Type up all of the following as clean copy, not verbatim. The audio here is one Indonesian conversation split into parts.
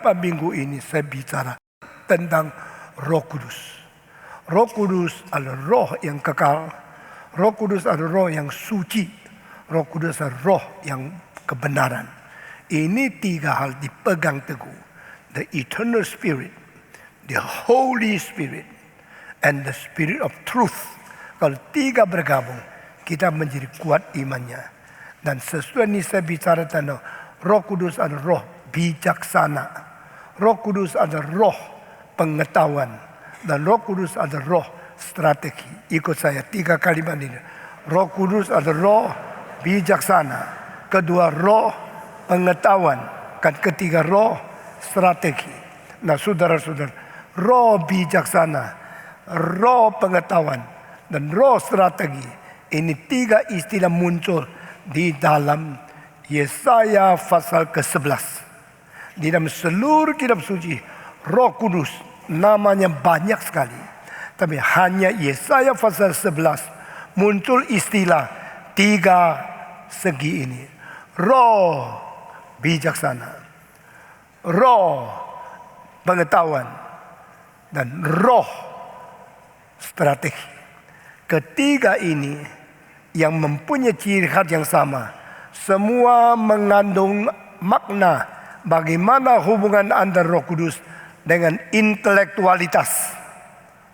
beberapa minggu ini saya bicara tentang Roh Kudus. Roh Kudus adalah roh yang kekal. Roh Kudus adalah roh yang suci. Roh Kudus adalah roh yang kebenaran. Ini tiga hal dipegang teguh. The eternal spirit, the Holy Spirit, and the Spirit of truth. Kalau tiga bergabung, kita menjadi kuat imannya. Dan sesuai ini saya bicara tentang Roh Kudus adalah roh bijaksana. Roh Kudus adalah roh pengetahuan. Dan Roh Kudus adalah roh strategi. Ikut saya tiga kalimat ini. Roh Kudus adalah roh bijaksana. Kedua, roh pengetahuan. Ketiga, roh strategi. Nah, saudara-saudara, roh bijaksana, roh pengetahuan, dan roh strategi. Ini tiga istilah muncul di dalam Yesaya pasal ke-11. Di dalam seluruh kitab suci, Roh Kudus namanya banyak sekali. Tapi hanya Yesaya pasal 11 muncul istilah tiga segi ini. Roh bijaksana, roh pengetahuan, dan roh strategi. Ketiga ini yang mempunyai ciri khas yang sama. Semua mengandung makna bagaimana hubungan antara Roh Kudus dengan intelektualitas.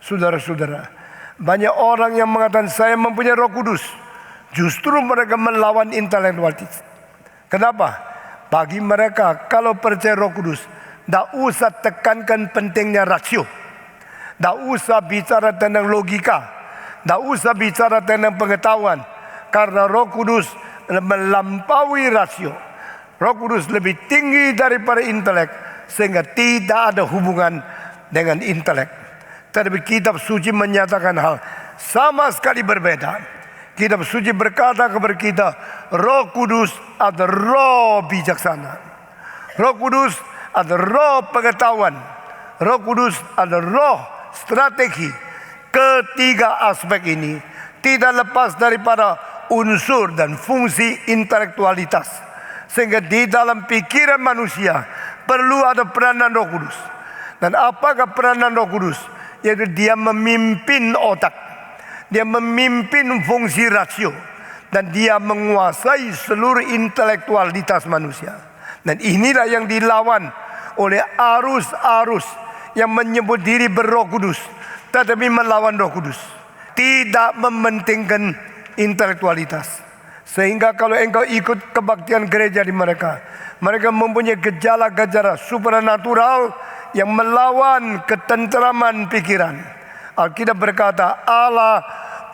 Saudara-saudara, banyak orang yang mengatakan saya mempunyai Roh Kudus. Justru mereka melawan intelektualitas. Kenapa? Bagi mereka kalau percaya Roh Kudus, tidak usah tekankan pentingnya rasio. Tidak usah bicara tentang logika. Tidak usah bicara tentang pengetahuan. Karena Roh Kudus melampaui rasio. Roh Kudus lebih tinggi daripada intelek. Sehingga tidak ada hubungan dengan intelek. Tetapi kitab suci menyatakan hal sama sekali berbeda. Kitab suci berkata kepada kita, Roh Kudus adalah roh bijaksana. Roh Kudus adalah roh pengetahuan. Roh Kudus adalah roh strategi. Ketiga aspek ini tidak lepas daripada unsur dan fungsi intelektualitas. Sehingga di dalam pikiran manusia perlu ada peranan Roh Kudus. Dan apakah peranan Roh Kudus? Yaitu dia memimpin otak. Dia memimpin fungsi rasio. Dan dia menguasai seluruh intelektualitas manusia. Dan inilah yang dilawan oleh arus-arus yang menyebut diri berRoh Kudus, tetapi melawan Roh Kudus. Tidak mementingkan intelektualitas. Sehingga kalau engkau ikut kebaktian gereja di mereka, mereka mempunyai gejala-gejala supernatural yang melawan ketenteraman pikiran. Alkitab berkata, Allah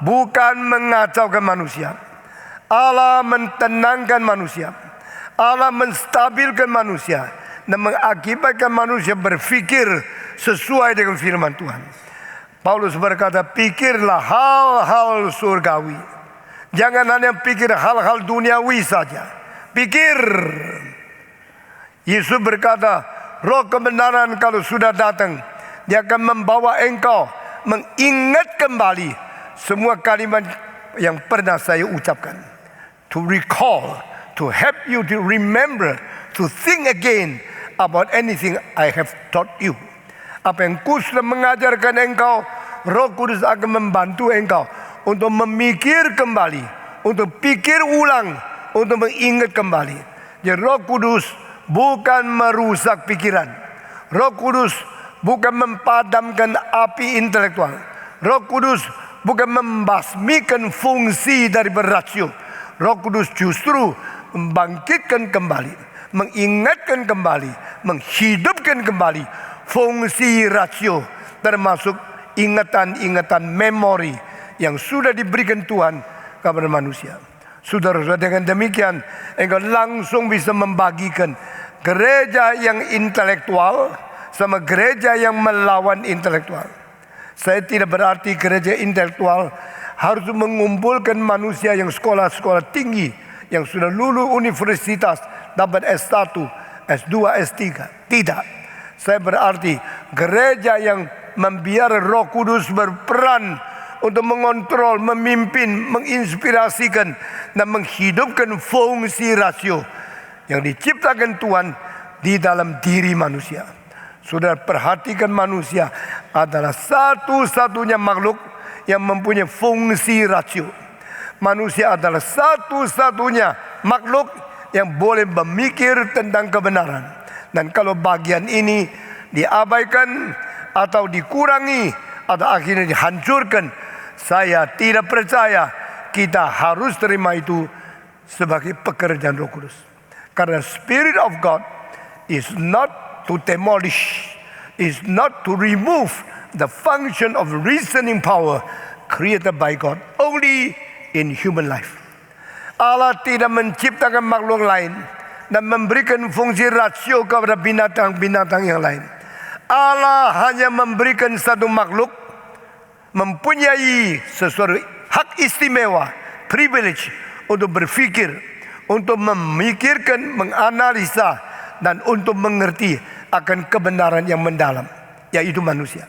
bukan mengacaukan manusia. Allah mentenangkan manusia. Allah menstabilkan manusia dan mengakibatkan manusia berfikir sesuai dengan firman Tuhan. Paulus berkata, pikirlah hal-hal surgawi. Jangan hanya pikir hal-hal duniawi saja. Pikir. Yesus berkata, roh kebenaran kalau sudah datang, dia akan membawa engkau mengingat kembali semua kalimat yang pernah saya ucapkan. To recall, to help you to remember, to think again about anything I have taught you. Apa yang ku sudah mengajarkan engkau, Roh Kudus akan membantu engkau untuk memikir kembali, untuk pikir ulang, untuk mengingat kembali. Jadi Roh Kudus bukan merusak pikiran. Roh Kudus bukan memadamkan api intelektual. Roh Kudus bukan membasmikan fungsi dari rasio. Roh Kudus justru membangkitkan kembali, mengingatkan kembali, menghidupkan kembali fungsi rasio, termasuk ingatan-ingatan memori yang sudah diberikan Tuhan kepada manusia. Saudara-saudara, dengan demikian engkau langsung bisa membagikan gereja yang intelektual sama gereja yang melawan intelektual. Saya tidak berarti gereja intelektual harus mengumpulkan manusia yang sekolah-sekolah tinggi, yang sudah lulus universitas, dapat S1, S2, S3. Tidak. Saya berarti gereja yang membiarkan Roh Kudus berperan untuk mengontrol, memimpin, menginspirasikan dan menghidupkan fungsi rasio yang diciptakan Tuhan di dalam diri manusia. Saudara perhatikan, manusia adalah satu-satunya makhluk yang mempunyai fungsi rasio. Manusia adalah satu-satunya makhluk yang boleh memikir tentang kebenaran. Dan kalau bagian ini diabaikan atau dikurangi atau akhirnya dihancurkan, saya tidak percaya kita harus terima itu sebagai pekerjaan Roh Kudus. Karena Spirit of God is not to demolish, is not to remove the function of reasoning power created by God only in human life. Allah tidak menciptakan makhluk lain dan memberikan fungsi rasio kepada binatang-binatang yang lain. Allah hanya memberikan satu makhluk mempunyai sesuatu hak istimewa, privilege untuk berpikir, untuk memikirkan, menganalisa, dan untuk mengerti akan kebenaran yang mendalam, yaitu manusia.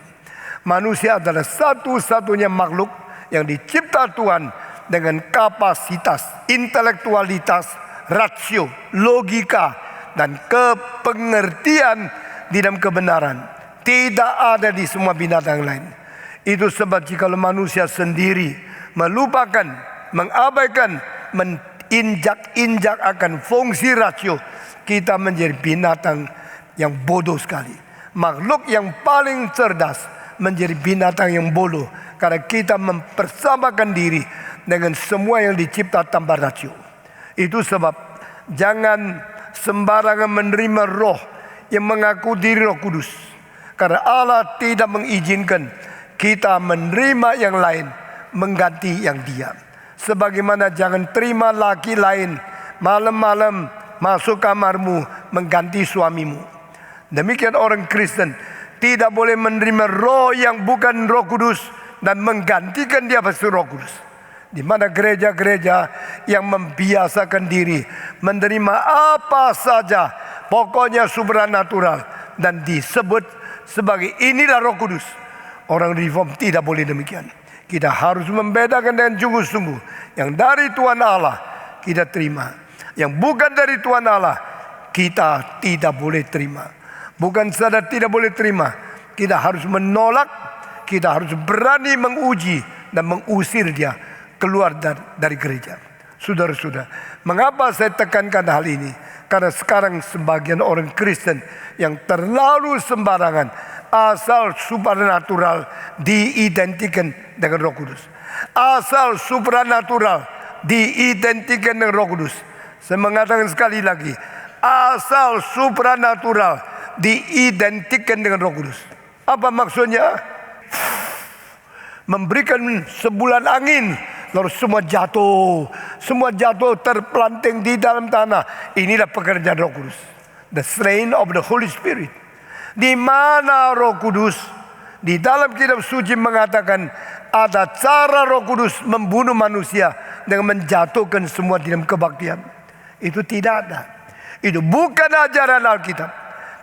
Manusia adalah satu-satunya makhluk yang dicipta Tuhan dengan kapasitas, intelektualitas, rasio, logika, dan kepengertian di dalam kebenaran. Tidak ada di semua binatang lain. Itu sebab jika manusia sendiri melupakan, mengabaikan, menginjak-injak akan fungsi rasio, kita menjadi binatang yang bodoh sekali. Makhluk yang paling cerdas menjadi binatang yang bodoh, karena kita mempersamakan diri dengan semua yang dicipta tanpa rasio. Itu sebab jangan sembarangan menerima roh yang mengaku diri Roh Kudus, karena Allah tidak mengizinkan kita menerima yang lain mengganti yang Dia. Sebagaimana jangan terima laki lain malam-malam masuk kamarmu mengganti suamimu. Demikian orang Kristen tidak boleh menerima roh yang bukan Roh Kudus dan menggantikan dia sebagai Roh Kudus. Di mana gereja-gereja yang membiasakan diri menerima apa saja, pokoknya supranatural, dan disebut sebagai inilah Roh Kudus. Orang reform tidak boleh demikian. Kita harus membedakan dengan sungguh-sungguh. Yang dari Tuhan Allah kita terima, yang bukan dari Tuhan Allah kita tidak boleh terima. Bukan saja tidak boleh terima, kita harus menolak. Kita harus berani menguji dan mengusir dia keluar dari gereja. Saudara-saudara, mengapa saya tekankan hal ini? Karena sekarang sebagian orang Kristen yang terlalu sembarangan asal supranatural diidentikan dengan Roh Kudus. Asal supranatural diidentikan dengan Roh Kudus. Saya mengatakan sekali lagi, asal supranatural diidentikan dengan Roh Kudus. Apa maksudnya? Memberikan sebulan angin, lalu semua jatuh terpelanting di dalam tanah. Inilah pekerjaan Roh Kudus, the strain of the Holy Spirit. Di mana Roh Kudus? Di dalam kitab suci mengatakan ada cara Roh Kudus membunuh manusia dengan menjatuhkan semua di dalam kebaktian. Itu tidak ada. Itu bukan ajaran Alkitab.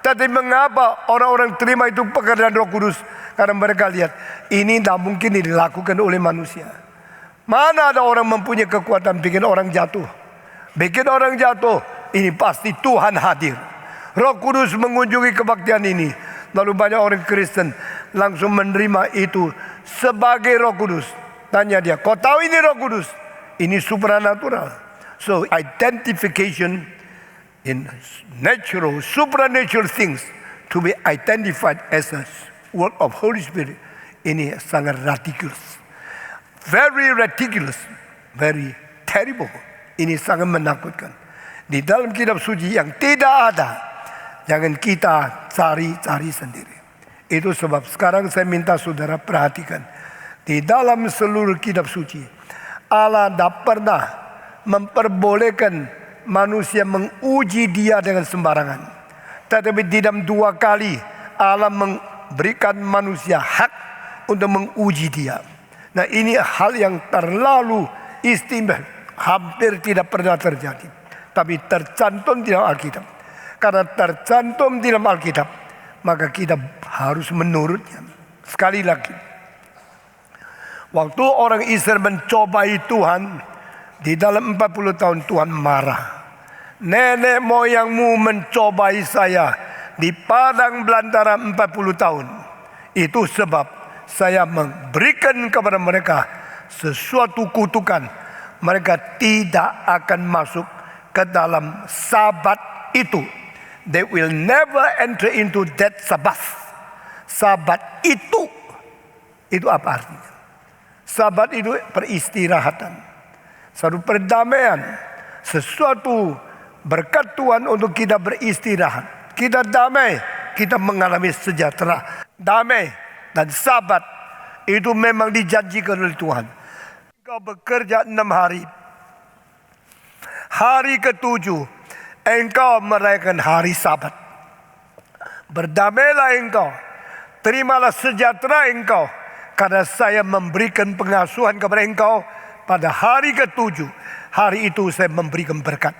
Tapi mengapa orang-orang terima itu pekerjaan Roh Kudus? Karena mereka lihat ini tidak mungkin dilakukan oleh manusia. Mana ada orang mempunyai kekuatan bikin orang jatuh? Bikin orang jatuh, ini pasti Tuhan hadir. Roh Kudus mengunjungi kebaktian ini. Lalu banyak orang Kristen langsung menerima itu sebagai Roh Kudus. Tanya dia, kau tahu ini Roh Kudus? Ini supranatural. So identification in natural, supernatural things to be identified as a work of Holy Spirit, ini sangat ridiculous, very ridiculous, very terrible. Ini sangat menakutkan. Di dalam kitab suci yang tidak ada, jangan kita cari-cari sendiri. Itu sebab sekarang saya minta saudara perhatikan, di dalam seluruh kitab suci Allah tidak pernah memperbolehkan manusia menguji dia dengan sembarangan. Tetapi di dalam 2 kali Allah berikan manusia hak untuk menguji dia. Nah, ini hal yang terlalu istimewa, hampir tidak pernah terjadi. Tapi tercantum di dalam Alkitab. Karena tercantum di dalam Alkitab, maka kita harus menurutnya. Sekali lagi, waktu orang Israel mencobai Tuhan, di dalam 40 tahun Tuhan marah. Nenek moyangmu mencobai saya di padang belantara 40 tahun. Itu sebab saya memberikan kepada mereka sesuatu kutukan. Mereka tidak akan masuk ke dalam Sabat itu. They will never enter into that Sabbath. Sabat itu apa artinya? Sabat itu peristirahatan, satu perdamaian, sesuatu berkat Tuhan untuk kita beristirahat. Kita damai, kita mengalami sejahtera. Damai dan Sabat itu memang dijanjikan oleh Tuhan. Engkau bekerja 6 hari. Hari ke-7 engkau merayakan hari Sabat. Berdamailah engkau, terimalah sejahtera engkau, karena saya memberikan pengasuhan kepada engkau pada hari ke-7. Hari itu saya memberikan berkat.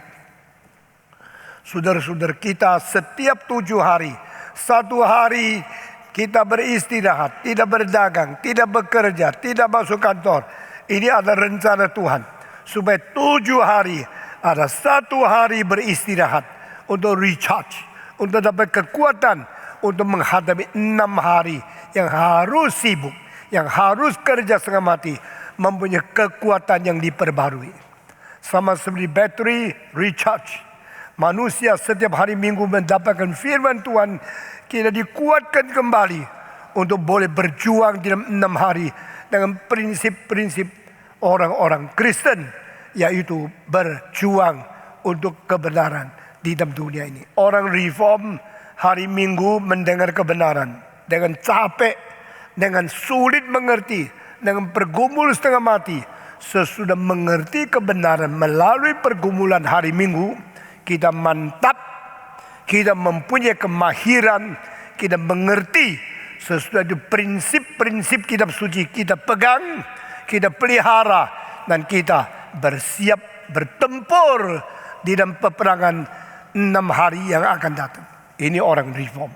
Saudara-saudara kita, setiap 7 hari, 1 hari kita beristirahat, tidak berdagang, tidak bekerja, tidak masuk kantor. Ini adalah rencana Tuhan, supaya 7 hari ada 1 hari beristirahat untuk recharge, untuk dapat kekuatan untuk menghadapi 6 hari yang harus sibuk, yang harus kerja setengah mati, mempunyai kekuatan yang diperbarui. Sama seperti bateri recharge. Manusia setiap hari Minggu mendapatkan firman Tuhan, kita dikuatkan kembali untuk boleh berjuang dalam 6 hari dengan prinsip-prinsip orang-orang Kristen, yaitu berjuang untuk kebenaran di dalam dunia ini. Orang reform hari Minggu mendengar kebenaran dengan capek, dengan sulit mengerti, dengan bergumul setengah mati. Sesudah mengerti kebenaran melalui pergumulan hari Minggu, kita mantap, kita mempunyai kemahiran, kita mengerti sesudah itu prinsip-prinsip kitab suci, kita pegang, kita pelihara, dan kita bersiap bertempur di dalam peperangan 6 hari yang akan datang. Ini orang reform.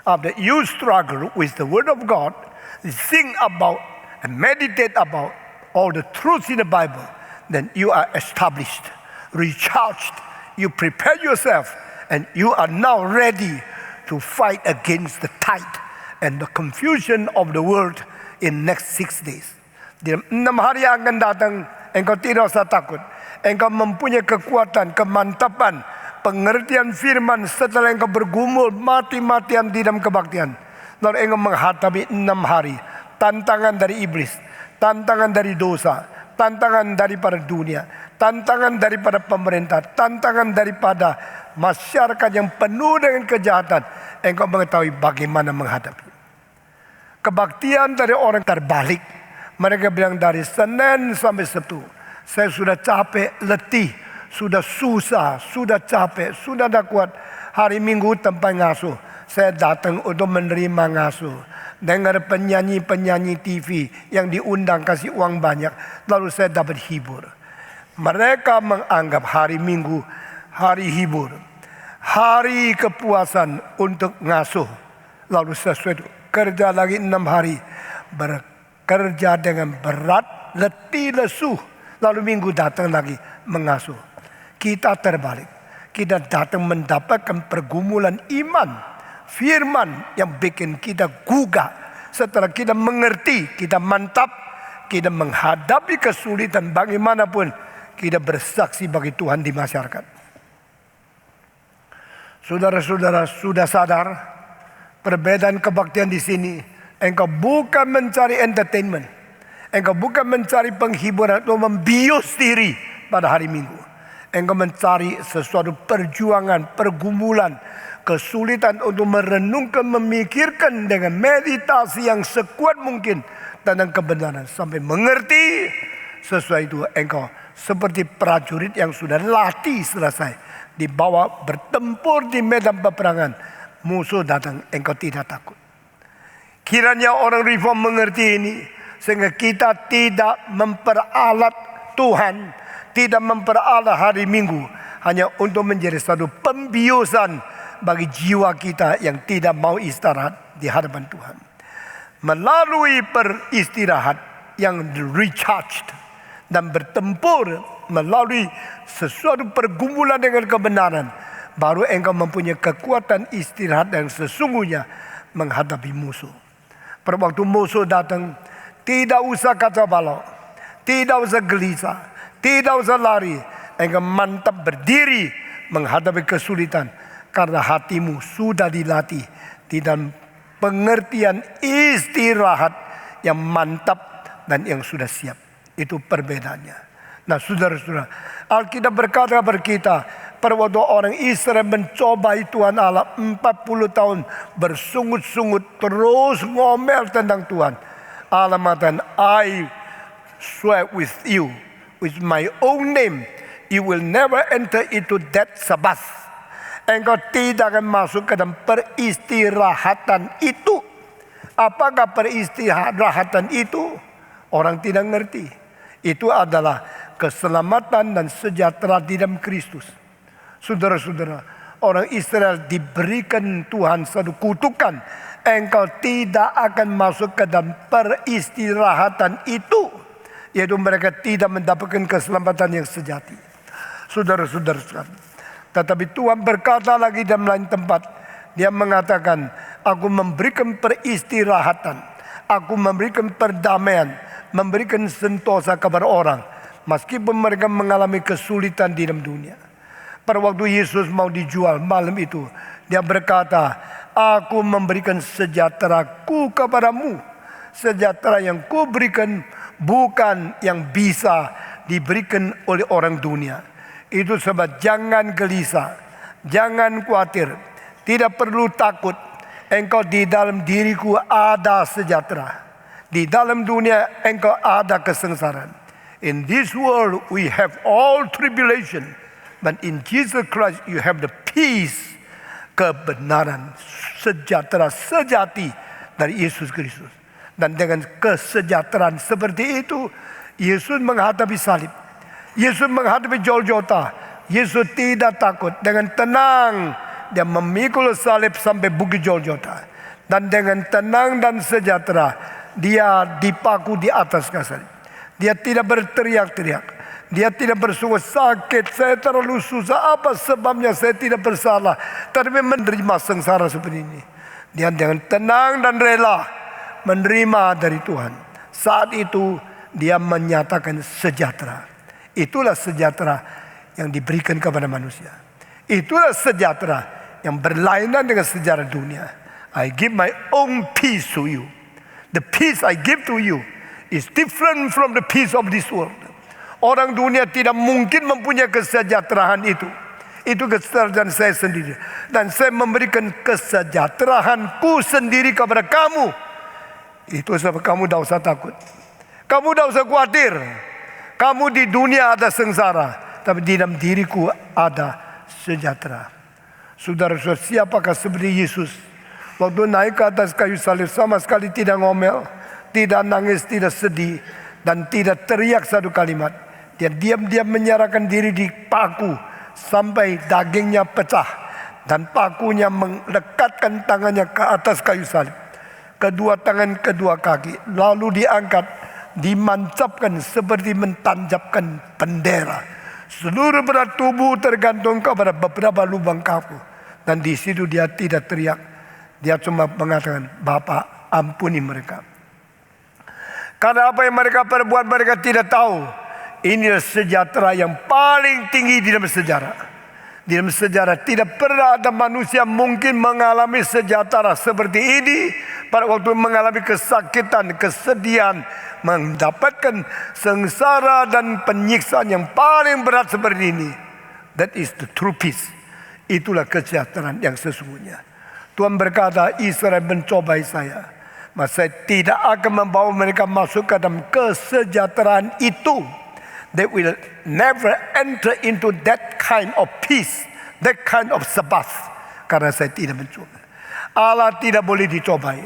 After you struggle with the word of God, think about and meditate about all the truths in the Bible, then you are established, recharged. You prepare yourself, and you are now ready to fight against the tide and the confusion of the world in next 6 days. Di 6 hari yang akan datang, engkau tidak usah takut. Engkau mempunyai kekuatan, kemantapan, pengertian firman setelah engkau bergumul mati-matian di dalam kebaktian. Lalu engkau menghadapi 6 hari tantangan dari iblis, tantangan dari dosa, tantangan daripada dunia, tantangan daripada pemerintah, tantangan daripada masyarakat yang penuh dengan kejahatan. Engkau mengetahui bagaimana menghadapi. Kebaktian dari orang terbalik. Mereka bilang dari Senin sampai Sabtu, saya sudah capek, letih, sudah susah, sudah capek, sudah tak kuat. Hari Minggu tempat ngasuh, saya datang untuk menerima ngasuh. Dengar penyanyi-penyanyi TV yang diundang kasih uang banyak, lalu saya dapat hibur. Mereka menganggap hari Minggu hari hibur, hari kepuasan untuk ngasuh. Lalu sesuatu kerja lagi 6 hari, bekerja dengan berat, letih, lesu. Lalu Minggu datang lagi mengasuh. Kita terbalik, kita datang mendapatkan pergumulan iman, firman yang bikin kita gugah. Setelah kita mengerti, kita mantap, kita menghadapi kesulitan bagaimanapun, kita bersaksi bagi Tuhan di masyarakat. Saudara-saudara sudah sadar perbedaan kebaktian di sini. Engkau bukan mencari entertainment, engkau bukan mencari penghiburan atau membius diri pada hari Minggu. Engkau mencari sesuatu perjuangan, pergumulan, kesulitan untuk merenungkan, memikirkan dengan meditasi yang sekuat mungkin tentang kebenaran sampai mengerti. Sesuai itu engkau seperti prajurit yang sudah latih selesai, dibawa bertempur di medan peperangan. Musuh datang, engkau tidak takut. Kiranya orang reform mengerti ini, sehingga kita tidak memperalat Tuhan, tidak memperalat hari Minggu hanya untuk menjadi satu pembiusan bagi jiwa kita yang tidak mau istirahat di hadapan Tuhan. Melalui peristirahat yang recharged dan bertempur melalui sesuatu pergumulan dengan kebenaran, baru engkau mempunyai kekuatan istirahat yang sesungguhnya menghadapi musuh. Pada waktu musuh datang, tidak usah kacau balau, tidak usah gelisah, tidak usah lari. Engkau mantap berdiri menghadapi kesulitan, karena hatimu sudah dilatih di dalam pengertian istirahat yang mantap dan yang sudah siap. Itu perbedaannya. Nah, saudara-saudara, Alkitab berkata kepada kita, pada waktu orang Israel mencobai Tuhan Allah 40 tahun, bersungut-sungut, terus ngomel tentang Tuhan, Allah mengatakan, I swear with you, with my own name, you will never enter into that Sabbath. Engkau tidak akan masuk ke dalam peristirahatan itu. Apakah peristirahatan itu? Orang tidak ngerti. Itu adalah keselamatan dan sejahtera di dalam Kristus. Saudara-saudara, orang Israel diberikan Tuhan satu kutukan. Engkau tidak akan masuk ke dalam peristirahatan itu, yaitu mereka tidak mendapatkan keselamatan yang sejati. Saudara-saudara sekalian, tetapi Tuhan berkata lagi dalam lain tempat, Dia mengatakan, aku memberikan peristirahatan, aku memberikan perdamaian, memberikan sentosa kepada orang, meskipun mereka mengalami kesulitan di dalam dunia. Pada waktu Yesus mau dijual malam itu, Dia berkata, aku memberikan sejahteraku kepadamu. Sejahtera yang ku berikan bukan yang bisa diberikan oleh orang dunia. Itu sebab jangan gelisah, jangan khawatir, tidak perlu takut. Engkau di dalam diriku ada sejahtera. Di dalam dunia engkau ada kesengsaraan. In this world we have all tribulation, but in Jesus Christ you have the peace, kebenaran, sejahtera sejati dari Yesus Kristus. Dan dengan kesejahteraan seperti itu, Yesus menghadapi salib, Yesus menghadapi Golgota. Yesus tidak takut, dengan tenang Dia memikul salib sampai bukit Golgota. Dan dengan tenang dan sejahtera Dia dipaku di atas salib. Dia tidak berteriak-teriak, Dia tidak bersungut sakit, saya terlalu susah, apa sebabnya saya tidak bersalah, tapi menerima sengsara seperti ini. Dia dengan tenang dan rela menerima dari Tuhan. Saat itu Dia menyatakan sejahtera. Itulah sejahtera yang diberikan kepada manusia. Itulah sejahtera yang berlainan dengan sejarah dunia. I give my own peace to you. The peace I give to you is different from the peace of this world. Orang dunia tidak mungkin mempunyai kesejahteraan itu. Itu kesejahteraan saya sendiri. Dan saya memberikan kesejahteraanku sendiri kepada kamu. Itu sebab kamu tidak usah takut. Kamu tidak usah khawatir. Kamu di dunia ada sengsara, tapi di dalam diriku ada sejahtera. Saudara-saudara, siapakah seperti Yesus? Waktu naik ke atas kayu salib sama sekali tidak ngomel, tidak nangis, tidak sedih, dan tidak teriak satu kalimat. Dia diam-diam menyerahkan diri di paku sampai dagingnya pecah, dan pakunya melekatkan tangannya ke atas kayu salib. Kedua tangan, kedua kaki, lalu diangkat, dimancapkan seperti mentanjapkan bendera. Seluruh berat tubuh tergantung kepada beberapa lubang kaku, dan di situ Dia tidak teriak. Dia cuma mengatakan, Bapa, ampuni mereka, karena apa yang mereka perbuat mereka tidak tahu. Inilah sejahtera yang paling tinggi di dalam sejarah. Di dalam sejarah tidak pernah ada manusia mungkin mengalami sejahtera seperti ini. Pada waktu mengalami kesakitan, kesedihan, mendapatkan sengsara dan penyiksaan yang paling berat seperti ini. That is the true peace. Itulah kesejahteraan yang sesungguhnya. Tuhan berkata, Israel mencobai saya, maka saya tidak akan membawa mereka masuk ke dalam kesejahteraan itu. They will never enter into that kind of peace, that kind of Sabbath, karena saya tidak mencoba. Allah tidak boleh dicobai.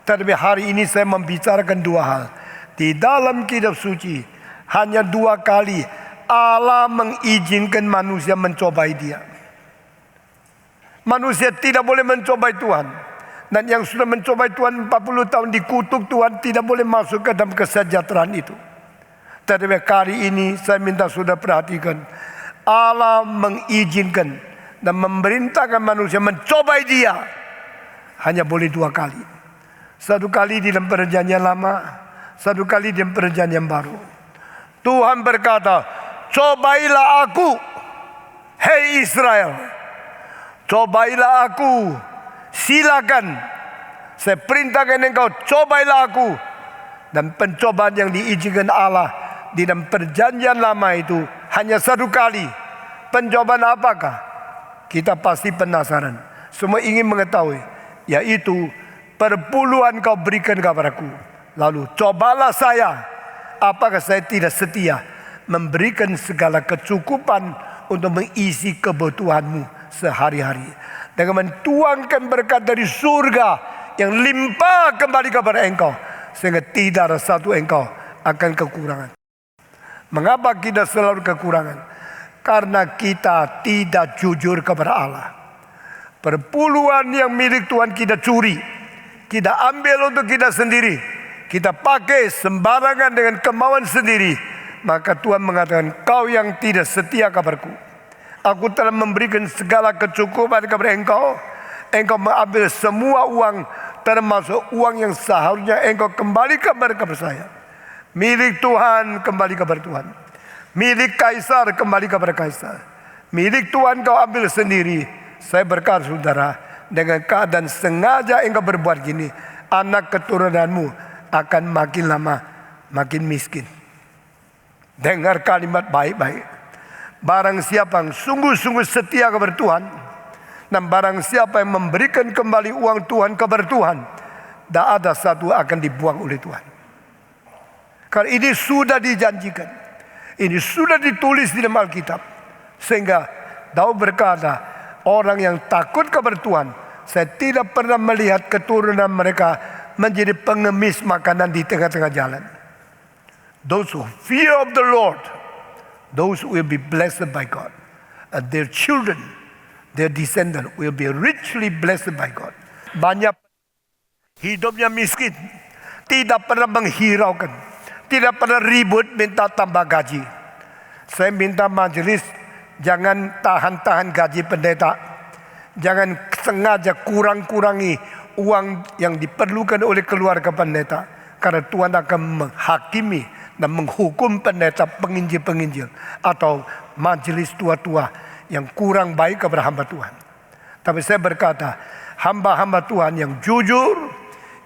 Tetapi hari ini saya membicarakan dua hal. Di dalam kitab suci hanya dua kali Allah mengizinkan manusia mencobai Dia. Manusia tidak boleh mencobai Tuhan. Dan yang sudah mencobai Tuhan 40 tahun dikutuk Tuhan, tidak boleh masuk ke dalam kesejahteraan itu. Tetapi kali ini saya minta saudara perhatikan, Allah mengizinkan dan memerintahkan manusia mencobai dia hanya boleh 2 kali. 1 kali di dalam perjanjian lama, 1 kali di dalam perjanjian baru. Tuhan berkata, cobailah aku, hei Israel. Cobailah aku, silakan. Saya perintahkan engkau, cobailah aku. Dan pencobaan yang diizinkan Allah di dalam perjanjian lama itu hanya 1 kali. Pencobaan apakah? Kita pasti penasaran. Semua ingin mengetahui. Yaitu, perpuluhan kau berikan kepadaku. Lalu cobalah saya. Apakah saya tidak setia memberikan segala kecukupan untuk mengisi kebutuhanmu sehari-hari. Dengan mentuangkan berkat dari surga yang limpah kembali kepada engkau. Sehingga tidak ada satu engkau akan kekurangan. Mengapa kita selalu kekurangan? Karena kita tidak jujur kepada Allah. Perpuluhan yang milik Tuhan kita curi. Kita ambil untuk kita sendiri. Kita pakai sembarangan dengan kemauan sendiri. Maka Tuhan mengatakan, kau yang tidak setia kepadaku. Aku telah memberikan segala kecukupan kepada engkau. Engkau mengambil semua uang, termasuk uang yang seharusnya engkau kembalikan kepada saya. Milik Tuhan kembali kepada Tuhan. Milik Kaisar kembali kepada Kaisar. Milik Tuhan kau ambil sendiri. Saya berkata saudara, dengan keadaan sengaja engkau berbuat gini, anak keturunanmu akan makin lama makin miskin. Dengar kalimat baik-baik. Barang siapa yang sungguh-sungguh setia kepada Tuhan, dan barang siapa yang memberikan kembali uang Tuhan kepada Tuhan, tidak ada satu akan dibuang oleh Tuhan. Karena ini sudah dijanjikan. Ini sudah ditulis di dalam Alkitab. Sehingga Daud berkata, orang yang takut kepada Tuhan, saya tidak pernah melihat keturunan mereka menjadi pengemis makanan di tengah-tengah jalan. Those who fear of the Lord, those will be blessed by God. And their children, their descendants will be richly blessed by God. Banyak hidupnya miskin, tidak pernah menghiraukan, tidak pernah ribut minta tambah gaji. Saya minta majelis jangan tahan-tahan gaji pendeta. Jangan sengaja kurang-kurangi uang yang diperlukan oleh keluarga pendeta. Karena Tuhan akan menghakimi dan menghukum pendeta penginjil-penginjil atau majelis tua-tua yang kurang baik kepada hamba Tuhan. Tapi saya berkata, hamba-hamba Tuhan yang jujur,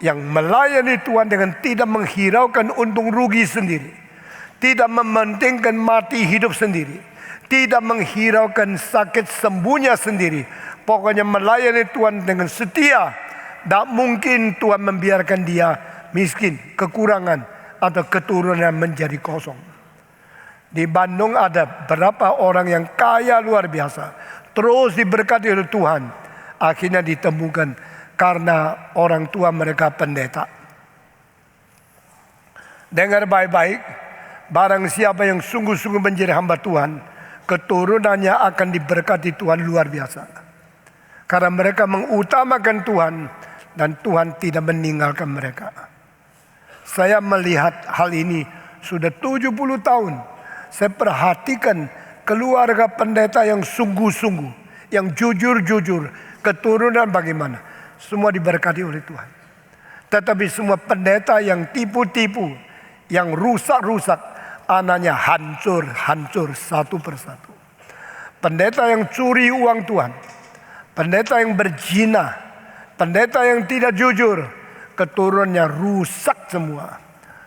yang melayani Tuhan dengan tidak menghiraukan untung rugi sendiri, tidak mementingkan mati hidup sendiri, tidak menghiraukan sakit sembuhnya sendiri, pokoknya melayani Tuhan dengan setia. Tak mungkin Tuhan membiarkan dia miskin, kekurangan, atau keturunan menjadi kosong. Di Bandung ada berapa orang yang kaya luar biasa, terus diberkati oleh Tuhan, akhirnya ditemukan karena orang tua mereka pendeta. Dengar baik-baik, barang siapa yang sungguh-sungguh menjadi hamba Tuhan, keturunannya akan diberkati Tuhan luar biasa. Karena mereka mengutamakan Tuhan dan Tuhan tidak meninggalkan mereka. Saya melihat hal ini sudah 70 tahun. Saya perhatikan keluarga pendeta yang sungguh-sungguh, yang jujur-jujur, keturunan bagaimana. Semua diberkati oleh Tuhan. Tetapi semua pendeta yang tipu-tipu, yang rusak-rusak, anaknya hancur satu persatu. Pendeta yang curi uang Tuhan, pendeta yang berzina, pendeta yang tidak jujur, keturunannya rusak semua.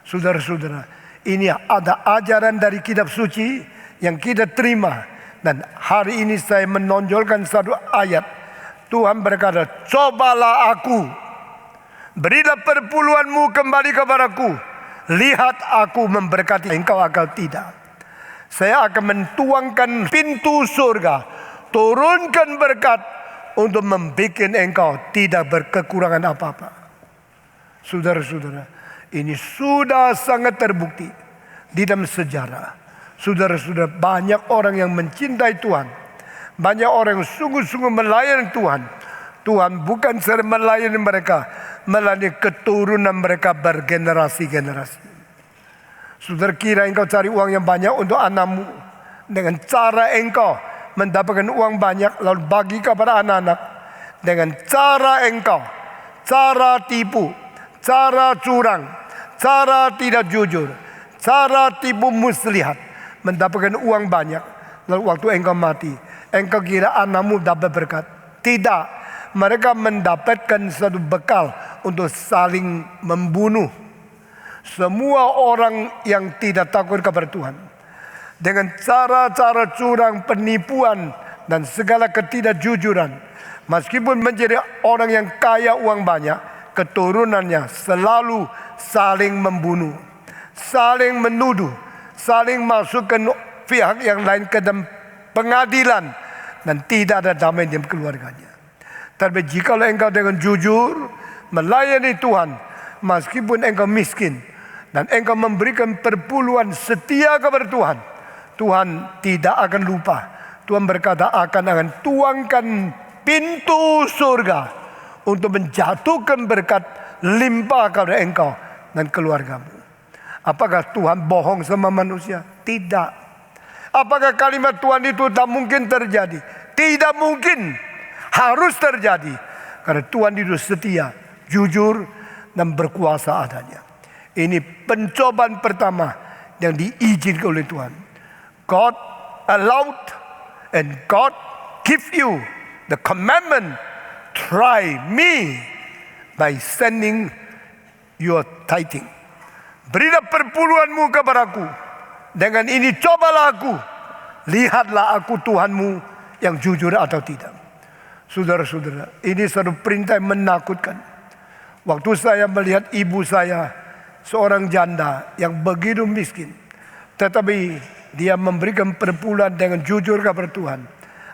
Saudara-saudara, ini ada ajaran dari kitab suci yang kita terima. Dan hari ini saya menonjolkan satu ayat. Tuhan berkata, cobalah aku, berilah perpuluhanmu kembali kepadaku. Lihat aku memberkati engkau akan tidak. Saya akan mentuangkan pintu surga, turunkan berkat untuk membuat engkau tidak berkekurangan apa-apa. Saudara-saudara, ini sudah sangat terbukti di dalam sejarah. Saudara-saudara, banyak orang yang mencintai Tuhan, banyak orang yang sungguh-sungguh melayani Tuhan. Tuhan bukan saja melayani mereka, melayani keturunan mereka bergenerasi-generasi. Saudara kira engkau cari uang yang banyak untuk anakmu dengan cara engkau mendapatkan uang banyak lalu bagi kepada anak-anak dengan cara engkau, cara tipu, cara curang, cara tidak jujur, cara tipu muslihat, mendapatkan uang banyak. Lalu waktu engkau mati, engkau kira anakmu dapat berkat. Tidak, mereka mendapatkan satu bekal untuk saling membunuh. Semua orang yang tidak takut kepada Tuhan, dengan cara-cara curang, penipuan, dan segala ketidakjujuran, meskipun menjadi orang yang kaya uang banyak, keturunannya selalu saling membunuh, saling menuduh, saling masukkan pihak yang lain ke dalam pengadilan, dan tidak ada damai di keluarganya. Tapi jikalau engkau dengan jujur melayani Tuhan, meskipun engkau miskin, dan engkau memberikan perpuluhan setia kepada Tuhan, Tuhan tidak akan lupa. Tuhan berkata akan tuangkan pintu surga untuk menjatuhkan berkat limpah kepada engkau dan keluargamu. Apakah Tuhan bohong sama manusia? Tidak. Apakah kalimat Tuhan itu tak mungkin terjadi? Tidak mungkin. Harus terjadi. Karena Tuhan itu setia, jujur, dan berkuasa adanya. Ini pencobaan pertama yang diizinkan oleh Tuhan. God allowed and God give you the commandment, try me by sending your tithing. Berilah perpuluhanmu kepadaku. Dengan ini cobalah aku. Lihatlah aku Tuhanmu yang jujur atau tidak. Saudara-saudara, ini satu perintah yang menakutkan. Waktu saya melihat ibu saya, seorang janda yang begitu miskin, tetapi dia memberikan perpuluhan dengan jujur kepada Tuhan.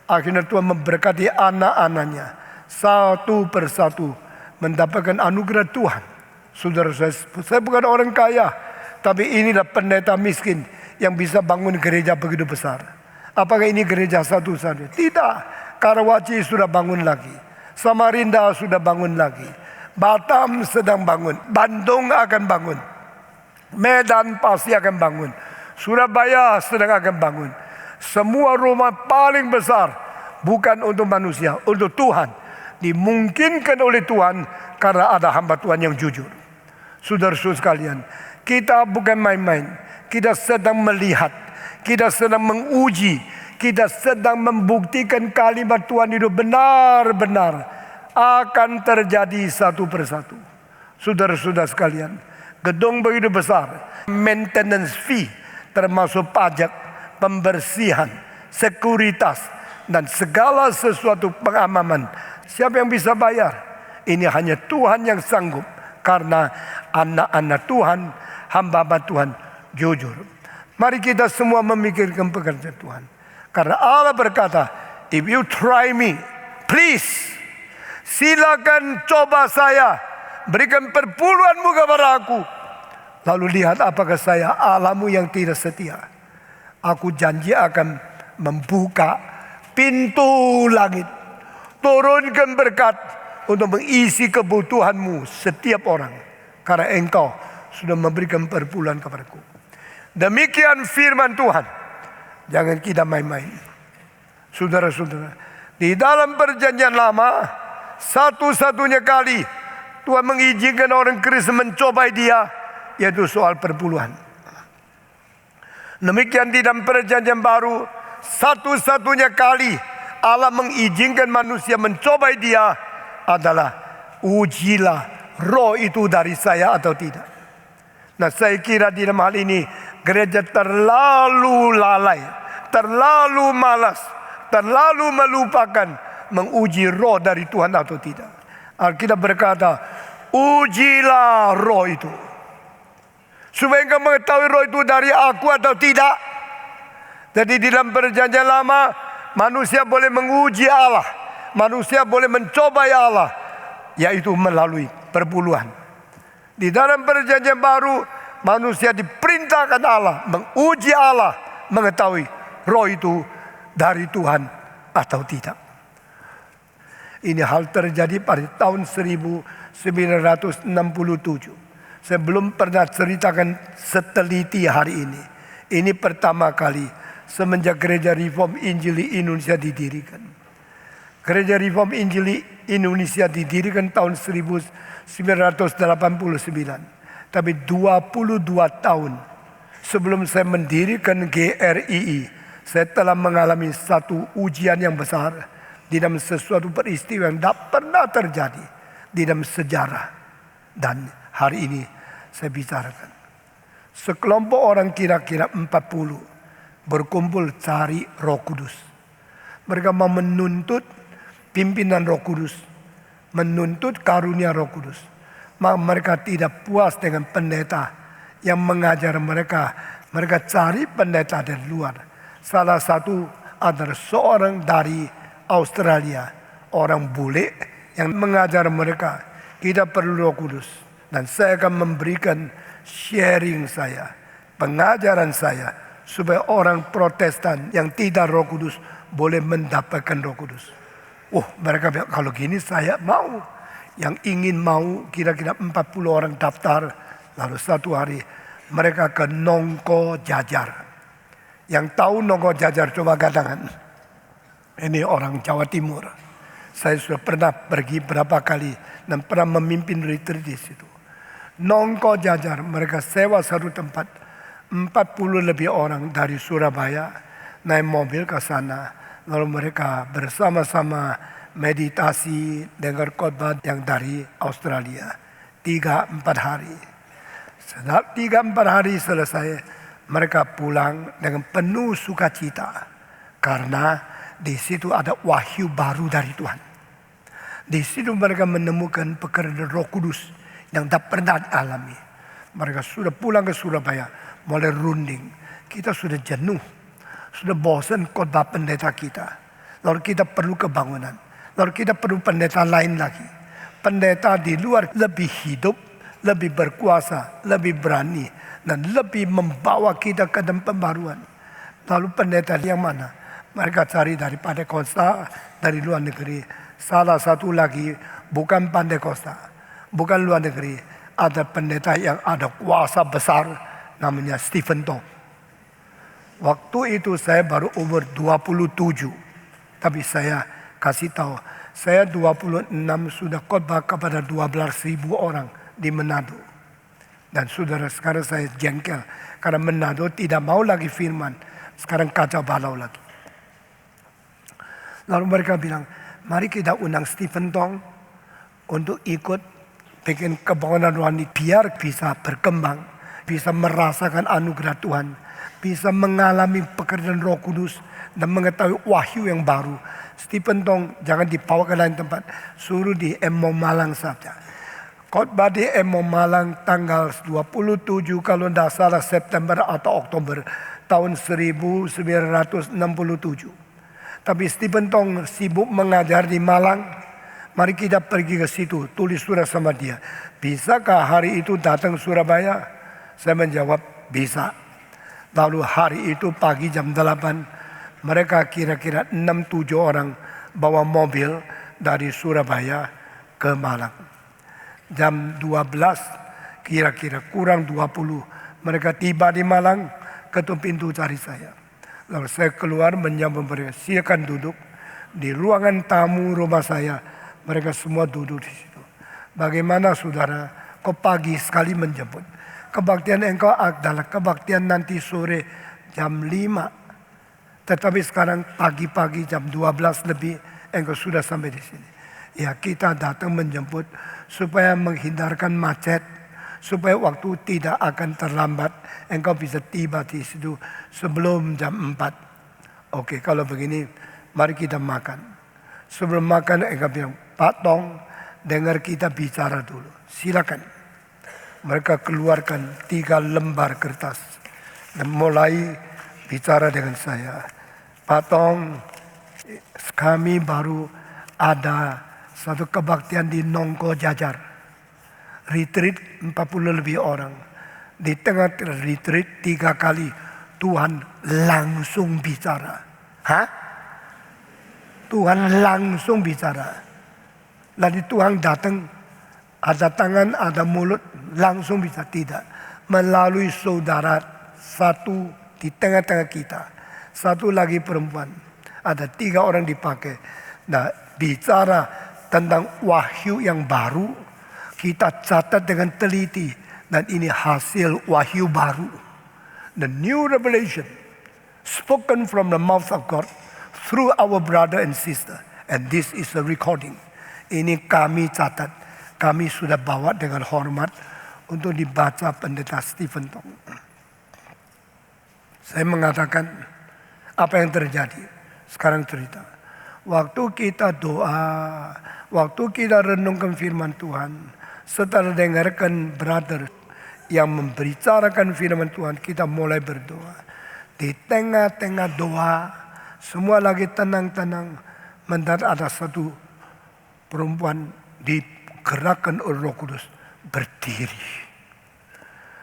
Akhirnya Tuhan memberkati anak-anaknya satu persatu mendapatkan anugerah Tuhan. Saudara, saya bukan orang kaya, tapi inilah pendeta miskin yang bisa bangun gereja begitu besar. Apakah ini gereja satu-satunya? Tidak. Karawaci sudah bangun lagi, Samarinda sudah bangun lagi, Batam sedang bangun, Bandung akan bangun, Medan pasti akan bangun, Surabaya sedang akan bangun. Semua rumah paling besar bukan untuk manusia, untuk Tuhan. Dimungkinkan oleh Tuhan karena ada hamba Tuhan yang jujur. Saudara-saudara sekalian, kita bukan main-main. Kita sedang melihat, kita sedang menguji, kita sedang membuktikan kalimat Tuhan itu benar-benar akan terjadi satu persatu. Saudara-saudara sekalian, gedung begitu besar, maintenance fee termasuk pajak, pembersihan, sekuritas, dan segala sesuatu pengamanan. Siapa yang bisa bayar? Ini hanya Tuhan yang sanggup, karena anak-anak Tuhan, hamba-hamba Tuhan jujur. Mari kita semua memikirkan pekerjaan Tuhan. Karena Allah berkata, if you try me, please, silakan coba saya, berikan perpuluhanmu kepada aku. Lalu lihat apakah saya Allahmu yang tidak setia. Aku janji akan membuka pintu langit, turunkan berkat untuk mengisi kebutuhanmu setiap orang. Karena engkau sudah memberikan perpuluhan kepadaku. Demikian firman Tuhan. Jangan kita main-main. Saudara-saudara, di dalam perjanjian lama, satu-satunya kali Tuhan mengizinkan orang Kristen mencobai dia, yaitu soal perpuluhan. Demikian di dalam perjanjian baru, satu-satunya kali Allah mengizinkan manusia mencobai dia adalah, ujilah roh itu dari saya atau tidak. Nah, saya kira di dalam hal ini gereja terlalu lalai, terlalu malas, terlalu melupakan menguji roh dari Tuhan atau tidak. Alkitab berkata, ujilah roh itu, supaya engkau mengetahui roh itu dari aku atau tidak. Jadi di dalam perjanjian lama, manusia boleh menguji Allah, manusia boleh mencobai Allah, yaitu melalui perpuluhan. Di dalam perjanjian baru, manusia diperintahkan Allah menguji Allah, mengetahui roh itu dari Tuhan atau tidak. Ini hal terjadi pada tahun 1967. Saya belum pernah ceritakan seteliti hari ini. Ini pertama kali semenjak Gereja Reform Injili Indonesia didirikan. Gereja Reform Injili Indonesia didirikan tahun 1989. Tapi 22 tahun sebelum saya mendirikan GRII, saya telah mengalami satu ujian yang besar di dalam sesuatu peristiwa yang tidak pernah terjadi di dalam sejarah. Dan hari ini saya bicarakan. Sekelompok orang kira-kira 40 berkumpul cari Roh Kudus. Mereka mau menuntut pimpinan Roh Kudus, menuntut karunia Roh Kudus. Mereka tidak puas dengan pendeta yang mengajar mereka. Mereka cari pendeta dari luar. Salah satu adalah seorang dari Australia, orang bule yang mengajar mereka. Kita perlu Roh Kudus. Dan saya akan memberikan sharing saya, pengajaran saya, supaya orang Protestan yang tidak Roh Kudus boleh mendapatkan Roh Kudus. Mereka bilang, kalau gini saya mau. Yang ingin mau kira-kira 40 orang daftar. Lalu satu hari mereka ke Nongko Jajar. Yang tahu Nongko Jajar coba katakan. Ini orang Jawa Timur. Saya sudah pernah pergi berapa kali dan pernah memimpin retreat di situ. Nongko Jajar, mereka sewa satu tempat. 40 lebih orang dari Surabaya naik mobil ke sana. Lalu mereka bersama-sama meditasi, dengar khotbah yang dari Australia. 3-4 hari. Setelah 3-4 hari selesai, mereka pulang dengan penuh sukacita. Karena di situ ada wahyu baru dari Tuhan. Di situ mereka menemukan pekerjaan Roh Kudus yang tak pernah dialami. Mereka sudah pulang ke Surabaya, mulai runding. Kita sudah jenuh, sudah bosan khotbah pendeta kita. Lalu kita perlu kebangunan. Lalu kita perlu pendeta lain lagi. Pendeta di luar lebih hidup, lebih berkuasa, lebih berani, dan lebih membawa kita ke dalam pembaruan. Lalu pendeta yang mana? Mereka cari dari Pantekosta, dari luar negeri. Salah satu lagi bukan Pantekosta, bukan luar negeri. Ada pendeta yang ada kuasa besar, namanya Stephen Tong. Waktu itu saya baru umur 27. Tapi saya kasih tahu, saya 26 sudah khotbah kepada 12.000 orang di Manado. Dan saudara, sekarang saya jengkel karena Manado tidak mau lagi firman. Sekarang kacau balau lagi. Lalu mereka bilang, mari kita undang Stephen Tong untuk ikut bikin kebangunan rohani biar bisa berkembang, bisa merasakan anugerah Tuhan, bisa mengalami pekerjaan Roh Kudus dan mengetahui wahyu yang baru. Stephen Tong jangan dibawa ke lain tempat, suruh di Emo Malang saja. Khotbah di Emo Malang tanggal 27 kalau tidak salah September atau Oktober tahun 1967. Tapi Stephen Tong sibuk mengajar di Malang. Mari kita pergi ke situ, tulis surat sama dia. Bisakah hari itu datang Surabaya? Saya menjawab, bisa. Lalu hari itu pagi jam 8, mereka kira-kira 6-7 orang bawa mobil dari Surabaya ke Malang. Jam 12, kira-kira kurang 20, mereka tiba di Malang, ketuk pintu cari saya. Lalu saya keluar menyambut mereka, silakan duduk. Di ruangan tamu rumah saya, mereka semua duduk di situ. Bagaimana saudara, kok pagi sekali menjemput? Kebaktian engkau adalah kebaktian nanti sore jam 5. Tetapi sekarang pagi-pagi jam 12 lebih engkau sudah sampai di sini. Ya, kita datang menjemput supaya menghindarkan macet, supaya waktu tidak akan terlambat. Engkau bisa tiba di situ sebelum jam 4. Oke, kalau begini mari kita makan. Sebelum makan engkau bilang, Pak Tong, dengar kita bicara dulu. Silakan. Mereka keluarkan 3 lembar kertas dan mulai bicara dengan saya. Pak Tong, kami baru ada satu kebaktian di Nongko Jajar. Retreat 40 lebih orang. Di tengah retreat 3 kali Tuhan langsung bicara. Tuhan langsung bicara. Lalu Tuhan datang, ada tangan, ada mulut, langsung bisa, tidak. Melalui saudara satu di tengah-tengah kita. Satu lagi perempuan. Ada 3 orang dipakai. Nah, bicara tentang wahyu yang baru, kita catat dengan teliti. Dan ini hasil wahyu baru. The new revelation spoken from the mouth of God through our brother and sister. And this is a recording. Ini kami catat. Kami sudah bawa dengan hormat untuk dibaca pendeta Stephen Tong. Saya mengatakan apa yang terjadi. Sekarang cerita. Waktu kita doa, waktu kita renungkan firman Tuhan, setelah dengarkan brother yang membicarakan firman Tuhan, kita mulai berdoa. Di tengah-tengah doa, semua lagi tenang-tenang, mendadak ada satu perempuan digerakkan oleh Roh Kudus berdiri.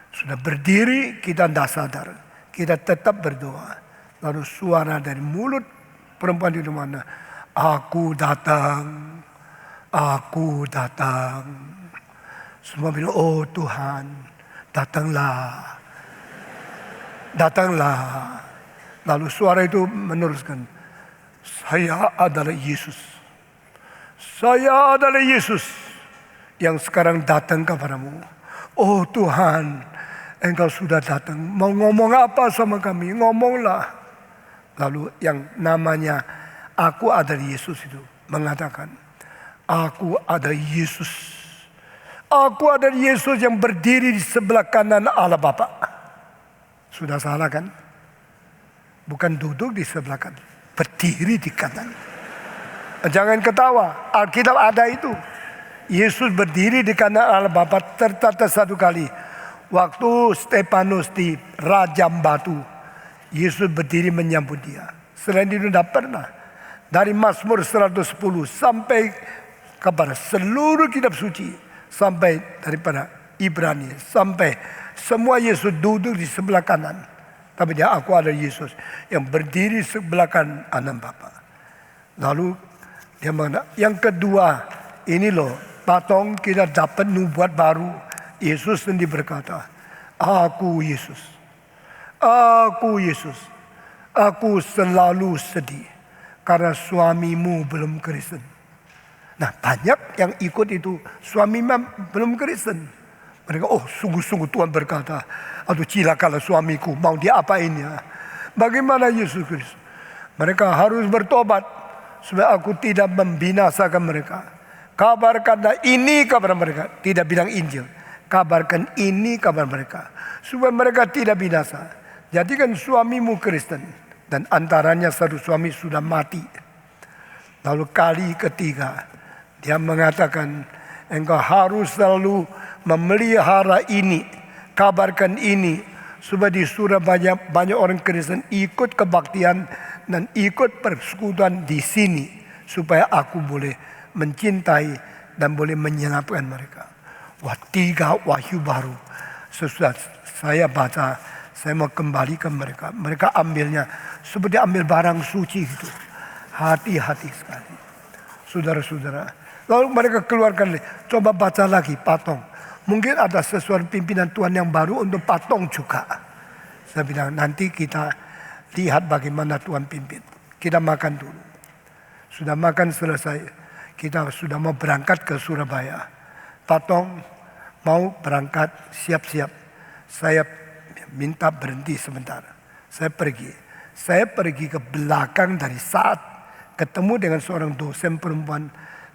Sudah berdiri, kita tidak sadar. Kita tetap berdoa. Lalu suara dari mulut perempuan itu mana? Aku datang, aku datang. Semua bilang, oh Tuhan, datanglah, datanglah. Lalu suara itu meneruskan, saya adalah Yesus. Saya adalah Yesus yang sekarang datang kepadamu. Oh Tuhan, Engkau sudah datang. Mau ngomong apa sama kami? Ngomonglah. Lalu yang namanya aku adalah Yesus itu mengatakan, aku adalah Yesus. Aku adalah Yesus yang berdiri di sebelah kanan Allah Bapa. Sudah salah kan? Bukan duduk di sebelah kanan, berdiri di kanan. Jangan ketawa, Alkitab ada itu. Yesus berdiri di kanan Allah Bapa tercatat 1 kali. Waktu Stefanus di rajam batu, Yesus berdiri menyambut dia. Selain itu tidak pernah. Dari Mazmur 110 sampai kepada seluruh kitab suci, sampai daripada Ibrani, sampai semua Yesus duduk di sebelah kanan. Tapi dia, aku ada Yesus yang berdiri sebelah kanan Bapa. Lalu dia mengatakan, yang kedua, ini loh, patong kita dapat nubuat baru. Yesus sendiri berkata, aku Yesus, aku Yesus, aku selalu sedih karena suamimu belum Kristen. Nah, banyak yang ikut itu suami belum Kristen. Mereka, oh sungguh-sungguh Tuhan berkata, aduh cilakalah suamiku, mau diapain ya. Bagaimana Yesus Kristus? Mereka harus bertobat supaya aku tidak membinasakan mereka. Kabarkanlah ini kepada mereka, tidak bilang Injil. Kabarkan ini kabar mereka, supaya mereka tidak binasa. Jadikan suamimu Kristen, dan antaranya satu suami sudah mati. Lalu kali ketiga, dia mengatakan, engkau harus selalu memelihara ini, kabarkan ini, supaya di Surabaya banyak orang Kristen ikut kebaktian dan ikut persekutuan di sini, supaya aku boleh mencintai dan boleh menyelamatkan mereka. Wah, 3 wahyu baru. Sesudah saya baca, saya mau kembali ke mereka. Mereka ambilnya seperti ambil barang suci itu. Hati-hati sekali. Saudara-saudara. Lalu mereka keluarkan, coba baca lagi patong. Mungkin ada sesuatu pimpinan Tuhan yang baru untuk patong juga. Saya bilang, nanti kita lihat bagaimana Tuhan pimpin. Kita makan dulu. Sudah makan selesai, kita sudah mau berangkat ke Surabaya. Patong mau berangkat, siap-siap. Saya minta berhenti sebentar. Saya pergi ke belakang dari saat ketemu dengan seorang dosen perempuan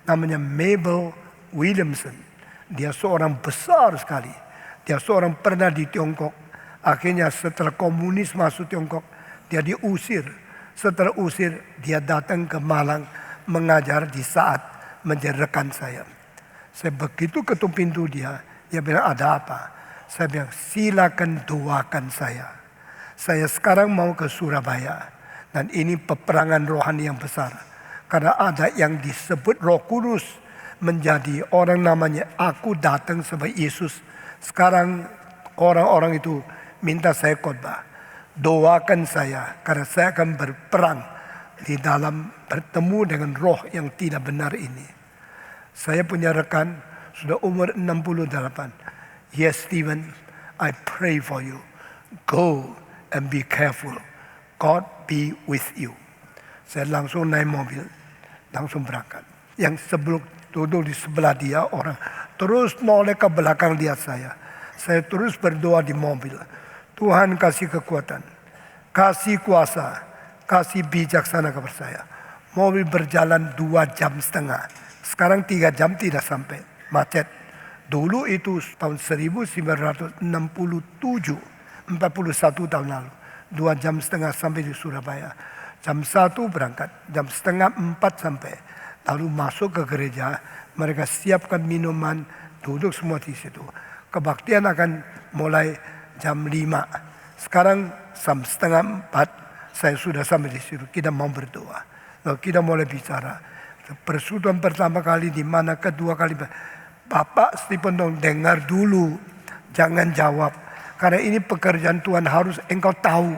namanya Mabel Williamson. Dia seorang besar sekali. Dia seorang pernah di Tiongkok. Akhirnya setelah komunis masuk Tiongkok, dia diusir. Setelah usir, dia datang ke Malang mengajar di saat menjadi rekan saya. Saya begitu ketuk pintu dia bilang, ada apa? Saya bilang, silakan doakan saya. Saya sekarang mau ke Surabaya. Dan ini peperangan rohani yang besar. Karena ada yang disebut Roh Kudus menjadi orang namanya, aku datang sebagai Yesus. Sekarang orang-orang itu minta saya khotbah. Doakan saya, karena saya akan berperang di dalam bertemu dengan roh yang tidak benar ini. Saya punya rekan sudah umur 68. Yes, Stephen, I pray for you. Go and be careful. God be with you. Saya langsung naik mobil, langsung berangkat. Yang sebelum duduk di sebelah dia orang terus noleh ke belakang lihat saya. Saya terus berdoa di mobil. Tuhan kasih kekuatan, kasih kuasa, kasih bijaksana kepada saya. Mobil berjalan 2,5 jam. Sekarang 3 jam tidak sampai, macet. Dulu itu tahun 1967, 41 tahun lalu. 2,5 jam sampai di Surabaya. Jam 1 berangkat, jam 3:30 sampai. Lalu masuk ke gereja, mereka siapkan minuman, duduk semua di situ. Kebaktian akan mulai jam 5. Sekarang jam 3:30 saya sudah sampai di situ. Kita mau berdoa. Lalu kita mulai bicara. Persekutuan pertama kali di mana, kedua kali. Bapak Stephen dong, dengar dulu, jangan jawab. Karena ini pekerjaan Tuhan, harus engkau tahu.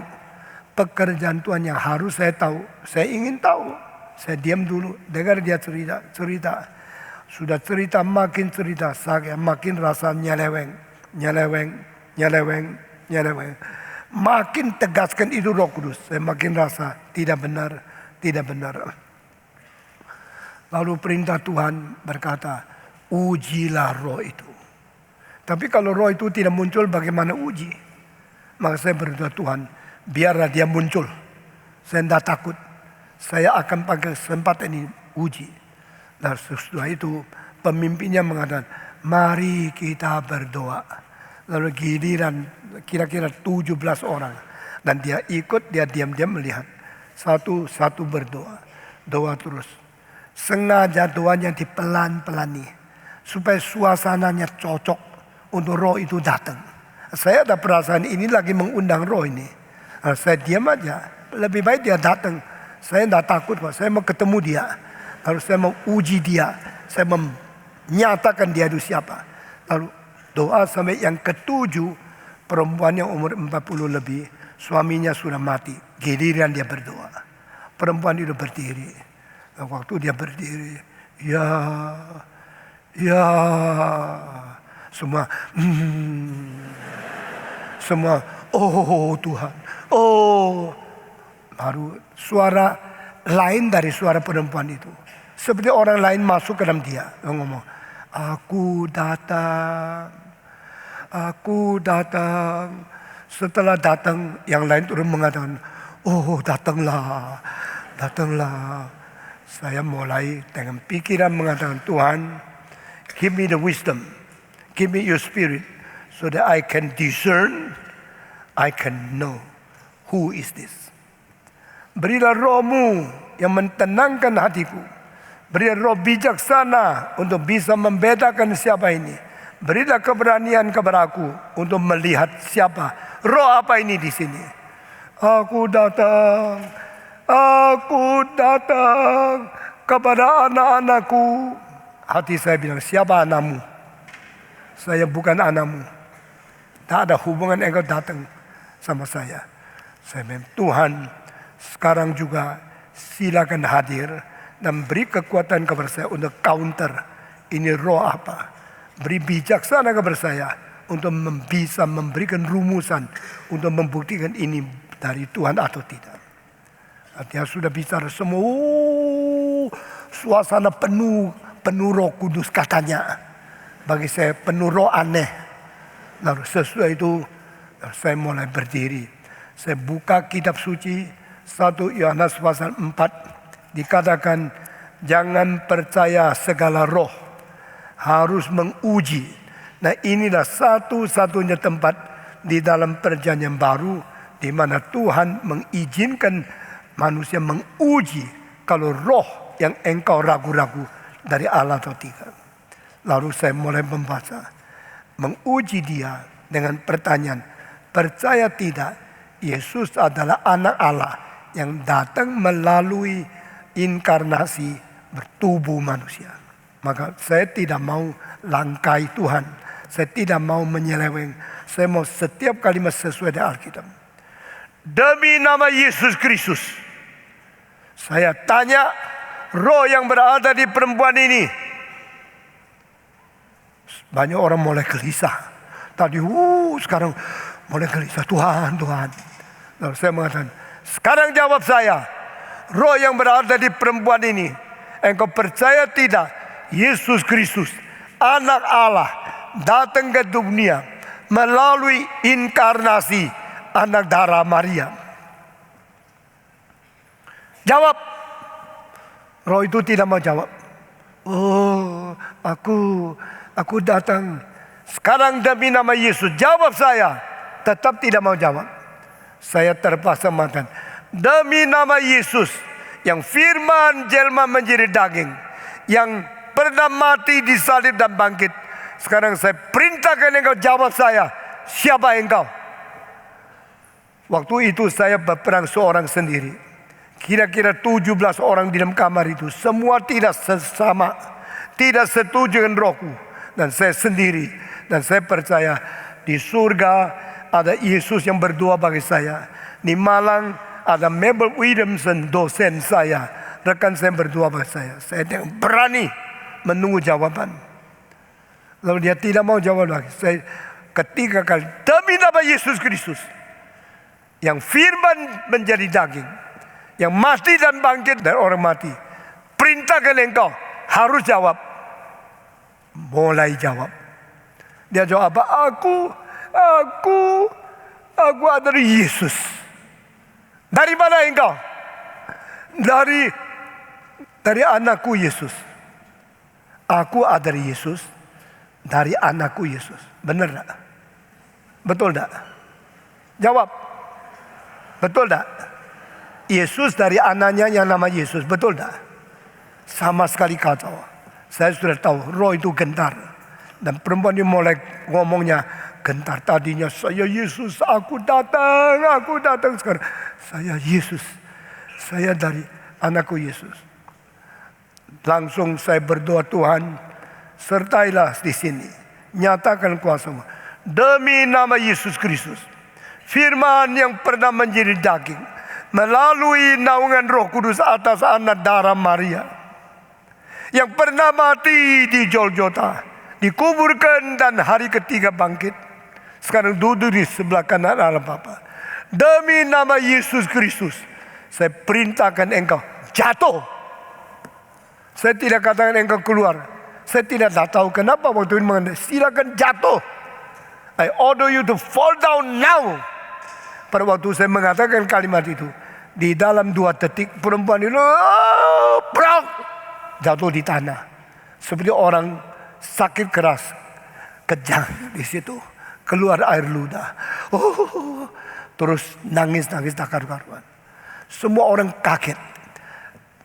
Pekerjaan Tuhan yang harus saya tahu. Saya ingin tahu. Saya diam dulu, dengar dia cerita. Sudah cerita, makin cerita, saya makin rasa nyeleweng. Makin tegaskan itu Roh Kudus. Saya makin rasa tidak benar. Lalu perintah Tuhan berkata, ujilah roh itu. Tapi kalau roh itu tidak muncul, bagaimana uji? Maka saya berdoa, Tuhan, biarlah dia muncul. Saya tidak takut. Saya akan pakai kesempatan ini uji. Dan setelah itu pemimpinnya mengatakan, mari kita berdoa. Lalu giliran kira-kira 17 orang. Dan dia ikut, dia diam-diam melihat. Satu berdoa. Doa terus. Sengaja doanya dipelan-pelani. Supaya suasananya cocok untuk roh itu datang. Saya ada perasaan ini lagi mengundang roh ini. Saya diam aja. Lebih baik dia datang. Saya tidak takut kok. Saya mau ketemu dia. Lalu saya mau uji dia. Saya menyatakan dia itu siapa. Lalu doa sampai yang ketujuh. Perempuan yang umur 40 lebih. Suaminya sudah mati. Giliran dia berdoa. Perempuan itu berdiri. Waktu dia berdiri. Ya. Semua. Semua. Oh Tuhan. Oh. Baru suara lain dari suara perempuan itu. Seperti orang lain masuk ke dalam dia. Ngomong. Aku datang. Setelah datang, yang lain turun mengatakan, oh datanglah. Saya mulai dengan pikiran mengatakan, Tuhan, give me the wisdom, give me your spirit, so that I can discern, I can know who is this. Berilah rohmu yang mentenangkan hatiku. Berilah roh bijaksana untuk bisa membedakan siapa ini. Berilah keberanian kepada aku untuk melihat siapa. Roh apa ini di sini? Aku datang kepada anak-anakku. Hati saya bilang, siapa anakmu? Saya bukan anakmu. Tak ada hubungan engkau datang sama saya. Saya bilang, Tuhan, sekarang juga silakan hadir dan beri kekuatan kepada saya untuk counter ini roh apa. Beri bijaksana kepada saya untuk bisa memberikan rumusan untuk membuktikan ini dari Tuhan atau tidak. Dia sudah bicara semua, suasana penuh Roh Kudus katanya. Bagi saya penuh roh aneh. Lalu sesudah itu saya mulai berdiri. Saya buka kitab suci 1 Yohanes pasal 4. Dikatakan jangan percaya segala roh, harus menguji. Nah inilah satu-satunya tempat di dalam perjanjian baru di mana Tuhan mengizinkan manusia menguji kalau roh yang engkau ragu-ragu dari Allah atau tidak. Lalu saya mulai membaca, menguji dia dengan pertanyaan, percaya tidak Yesus adalah anak Allah yang datang melalui inkarnasi bertubuh manusia. Maka saya tidak mau langkai Tuhan. Saya tidak mau menyeleweng. Saya mau setiap kalimat sesuai dengan Alkitab. Demi nama Yesus Kristus, saya tanya, roh yang berada di perempuan ini. Banyak orang mulai gelisah. Tadi, sekarang mulai gelisah. Tuhan. Lalu saya mengatakan, sekarang jawab saya. Roh yang berada di perempuan ini, engkau percaya tidak? Yesus Kristus, anak Allah, datang ke dunia melalui inkarnasi anak darah Maria. Jawab. Roh itu tidak mau jawab. Aku datang. Sekarang demi nama Yesus, jawab saya. Tetap tidak mau jawab. Saya terpaksa mengatakan, demi nama Yesus yang firman jelma menjadi daging, yang pernah mati, disalib dan bangkit. Sekarang saya perintahkan engkau jawab saya. Siapa engkau? Waktu itu saya berperang seorang sendiri. Kira-kira 17 orang di dalam kamar itu. Semua tidak sesama, tidak setuju dengan rohku. Dan saya sendiri. Dan saya percaya di surga ada Yesus yang berdoa bagi saya. Di Malang ada Mabel Williamson, dosen saya, rekan saya berdoa bagi saya. Saya tidak berani menunggu jawaban. Lalu dia tidak mau jawab lagi. Saya ketiga kali, demi nama Yesus Kristus yang firman menjadi daging, yang mati dan bangkit dari orang mati, perintahkan engkau harus jawab. Mulai jawab. Dia jawab apa? Aku adalah Yesus. Dari mana engkau? Dari anakku Yesus. Aku adalah Yesus dari anakku Yesus. Benar tak? Betul tak? Jawab. Betul tak? Yesus dari anaknya yang nama Yesus. Betul tak? Sama sekali kacau. Saya sudah tahu roh itu gentar. Dan perempuan ini mulai ngomongnya gentar. Tadinya saya Yesus, aku datang sekarang. Saya Yesus, saya dari anakku Yesus. Langsung saya berdoa, Tuhan, sertailah di sini. Nyatakan kuasa-Mu. Demi nama Yesus Kristus, firman yang pernah menjadi daging, melalui naungan Roh Kudus atas anak darah Maria, yang pernah mati di Golgota, dikuburkan dan hari ketiga bangkit. Sekarang duduk di sebelah kanan Allah Bapa. Demi nama Yesus Kristus, saya perintahkan engkau jatuh. Saya tidak katakan engkau keluar. Saya tidak tahu kenapa waktu itu mengatakan silakan jatuh. I order you to fall down now. Pada waktu saya mengatakan kalimat itu, di dalam 2 detik perempuan itu jatuh di tanah. Seperti orang sakit keras, kejang di situ. Keluar air ludah. Terus nangis tak karu-karuan. Semua orang kaget.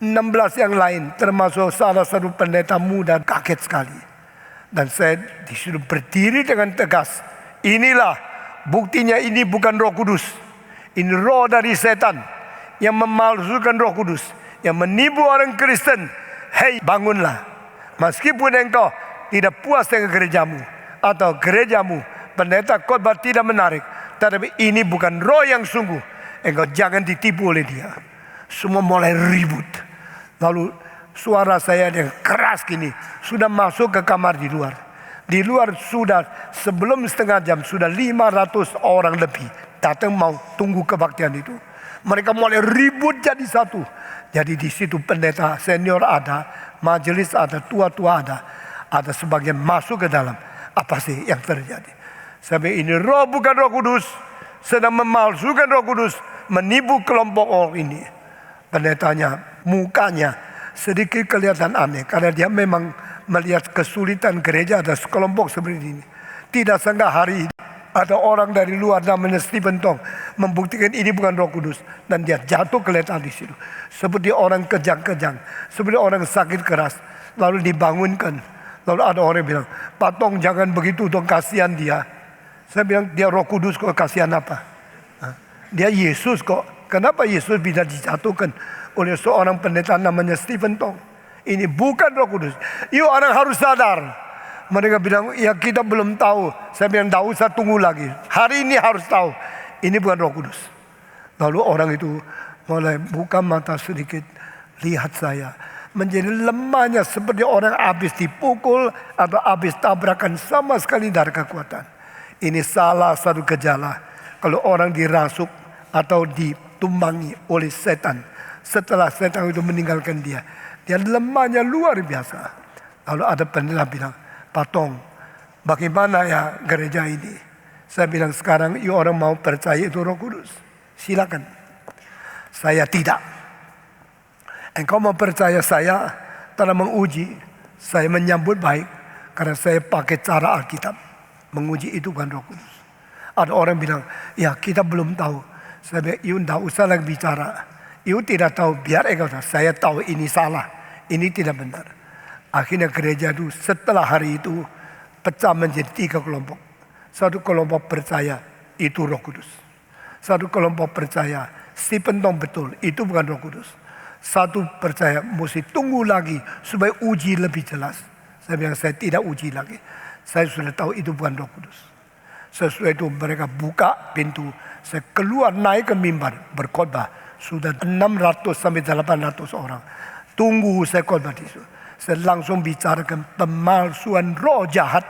16 yang lain termasuk salah satu pendeta muda kaget sekali. Dan saya disuruh berdiri dengan tegas. Inilah buktinya, ini bukan Roh Kudus. Ini roh dari setan yang memalsukan Roh Kudus, yang menipu orang Kristen. Hei, bangunlah. Meskipun engkau tidak puas dengan gerejamu atau gerejamu pendeta khotbah tidak menarik, tetapi ini bukan roh yang sungguh. Engkau jangan ditipu oleh dia. Semua mulai ribut. Lalu suara saya yang keras gini sudah masuk ke kamar di luar. Di luar sudah sebelum setengah jam sudah 500 orang lebih datang mau tunggu kebaktian itu. Mereka mulai ribut jadi satu. Jadi di situ pendeta senior ada, majelis ada, tua-tua ada sebagian masuk ke dalam. Apa sih yang terjadi? Sampai ini roh bukan Roh Kudus, sedang memalsukan Roh Kudus, menipu kelompok orang ini. Pendetanya mukanya sedikit kelihatan aneh karena dia memang melihat kesulitan gereja ada sekelompok seperti ini. Tidak sangka hari ini ada orang dari luar namanya Stephen Tong membuktikan ini bukan Roh Kudus, dan dia jatuh kelihatan di situ seperti orang kejang-kejang, seperti orang sakit keras, lalu dibangunkan. Lalu ada orang bilang, Pak Tong jangan begitu dong, kasihan dia. Saya bilang, dia Roh Kudus kok, kasihan apa? Dia Yesus kok. Kenapa Yesus bisa dijatuhkan oleh seorang pendeta namanya Stephen Tong? Ini bukan Roh Kudus. Yuk orang harus sadar. Mereka bilang, ya kita belum tahu. Saya bilang, tidak usah tunggu lagi. Hari ini harus tahu. Ini bukan Roh Kudus. Lalu orang itu mulai buka mata sedikit. Lihat saya. Menjadi lemahnya seperti orang habis dipukul atau habis tabrakan, sama sekali dari kekuatan. Ini salah satu gejala kalau orang dirasuk atau ditumbangi oleh setan. Setelah setan itu meninggalkan dia lemahnya luar biasa. Lalu ada pendeta bilang, Patong, bagaimana ya gereja ini? Saya bilang, sekarang orang mau percaya itu Roh Kudus, silakan. Saya tidak. Engkau mau percaya saya telah menguji, saya menyambut baik karena saya pakai cara Alkitab. Menguji itu bukan Roh Kudus. Ada orang bilang, ya kita belum tahu. Saya bilang, you tidak usah lagi bicara. You tidak tahu, biar engkau tahu. Saya tahu ini salah, ini tidak benar. Akhirnya gereja itu setelah hari itu pecah menjadi 3 kelompok. Satu kelompok percaya itu Roh Kudus. Satu kelompok percaya Stephen Tong betul, itu bukan Roh Kudus. Satu percaya mesti tunggu lagi supaya uji lebih jelas. Saya bilang, saya tidak uji lagi. Saya sudah tahu itu bukan Roh Kudus. Sesudah itu mereka buka pintu. Saya keluar naik ke mimbar berkhotbah. Sudah 600 sampai 800 orang. Tunggu saya khotbah di situ. Saya langsung bicarakan pemalsuan roh jahat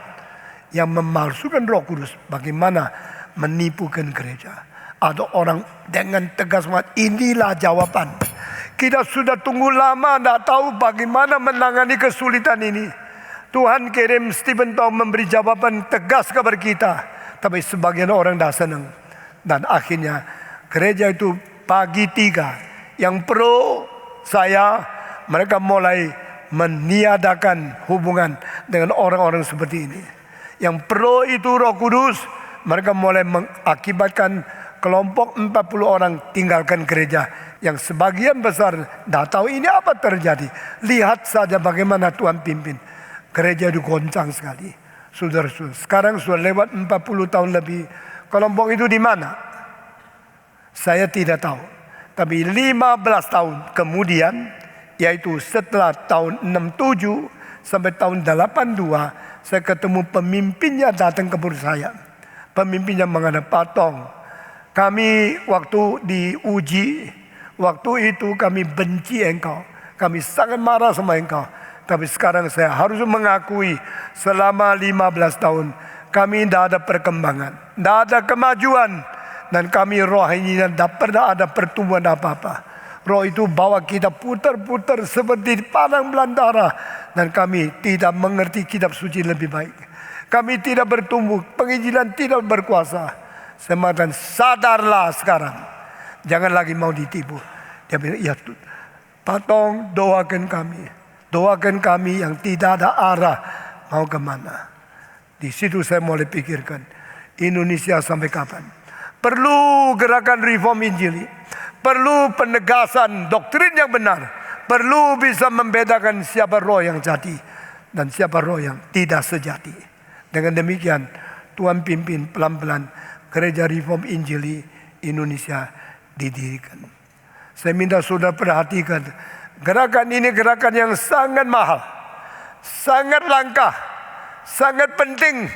yang memalsukan Roh Kudus. Bagaimana menipukan gereja. Ada orang dengan tegas mengatakan, inilah jawaban. Kita sudah tunggu lama, tidak tahu bagaimana menangani kesulitan ini. Tuhan kirim Stephen Tong memberi jawaban tegas kepada kita. Tapi sebagian orang tidak senang. Dan akhirnya gereja itu pagi 3. Yang pro saya, mereka mulai meniadakan hubungan dengan orang-orang seperti ini. Yang pro itu Roh Kudus, mereka mulai mengakibatkan kelompok 40 orang tinggalkan gereja. Yang sebagian besar tidak tahu ini apa terjadi. Lihat saja bagaimana Tuhan pimpin. Gereja itu goncang sekali. Saudara-saudara, sekarang sudah lewat 40 tahun lebih. Kelompok itu di mana? Saya tidak tahu. Tapi 15 tahun kemudian, yaitu setelah tahun 67 sampai tahun 82, saya ketemu pemimpinnya datang ke saya. Pemimpinnya menghadap, Patong, kami waktu diuji, waktu itu kami benci engkau. Kami sangat marah sama engkau. Tapi sekarang saya harus mengakui selama 15 tahun kami tidak ada perkembangan, tidak ada kemajuan. Dan kami rohani tidak pernah ada pertumbuhan apa-apa. Roh itu bawa kita putar-putar seperti padang belantara. Dan kami tidak mengerti kitab suci lebih baik. Kami tidak bertumbuh, penginjilan tidak berkuasa. Saya mengatakan, sadarlah sekarang. Jangan lagi mau ditipu. Dia bilang, ya Patong, doakan kami. Doakan kami yang tidak ada arah mau kemana. Di situ saya mulai pikirkan, Indonesia sampai kapan? Perlu gerakan reform Injili. Perlu penegasan doktrin yang benar. Perlu bisa membedakan siapa roh yang jati dan siapa roh yang tidak sejati. Dengan demikian Tuhan pimpin pelan-pelan gereja reform Injili Indonesia didirikan. Saya minta saudara perhatikan, gerakan ini gerakan yang sangat mahal, sangat langka, sangat penting,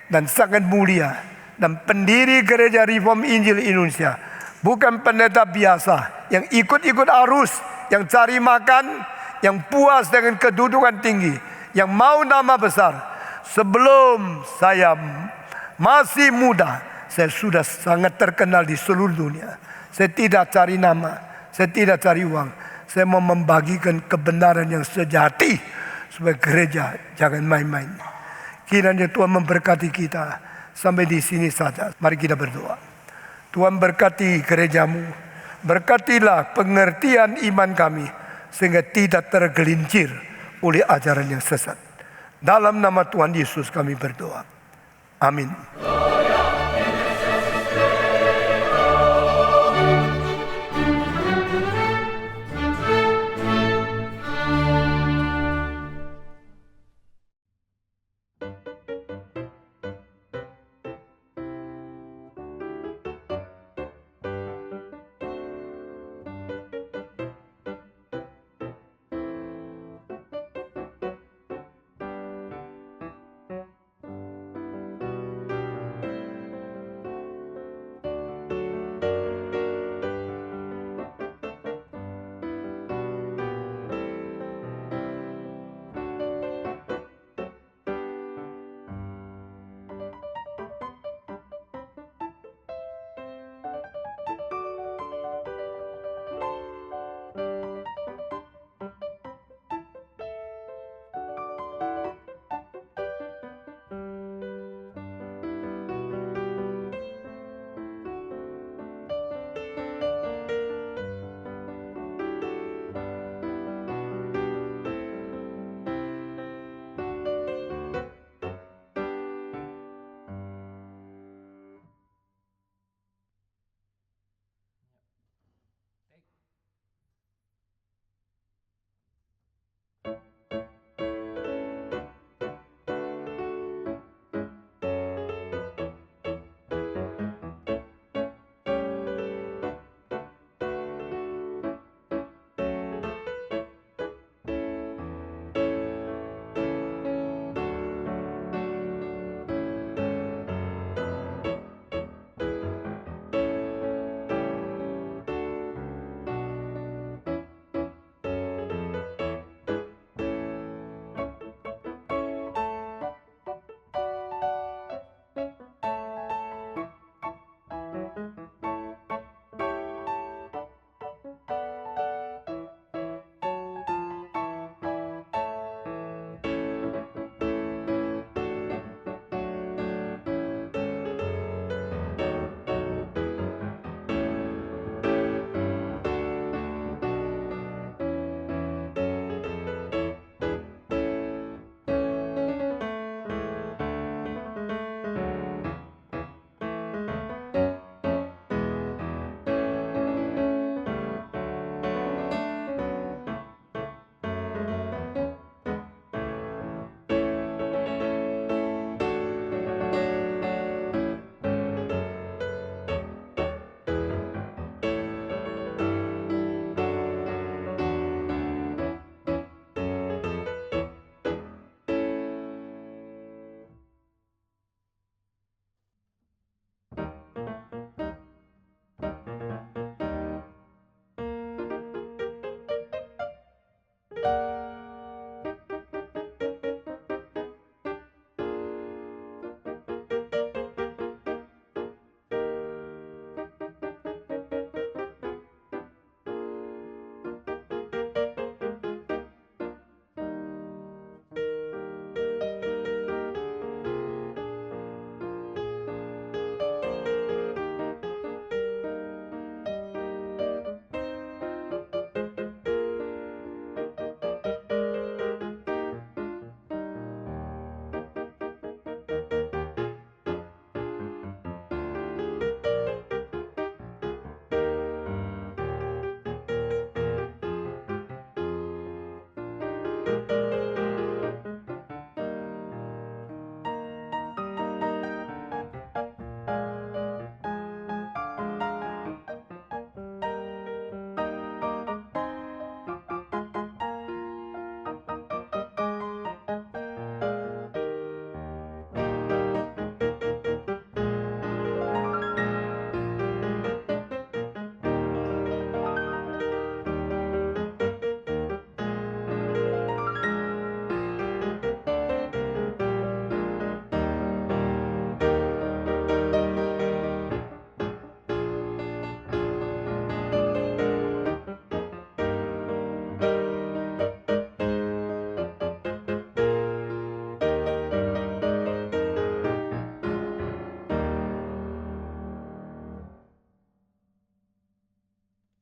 dan sangat mulia. Dan pendiri gereja reform Injil Indonesia bukan pendeta biasa yang ikut-ikut arus, yang cari makan, yang puas dengan kedudukan tinggi, yang mau nama besar. Sebelum saya masih muda, saya sudah sangat terkenal di seluruh dunia. Saya tidak cari nama, saya tidak cari uang. Saya mau membagikan kebenaran yang sejati supaya gereja jangan main-main. Kiranya Tuhan memberkati kita. Sampai di sini saja. Mari kita berdoa. Tuhan berkati gerejamu. Berkatilah pengertian iman kami sehingga tidak tergelincir oleh ajaran yang sesat. Dalam nama Tuhan Yesus kami berdoa. Amin.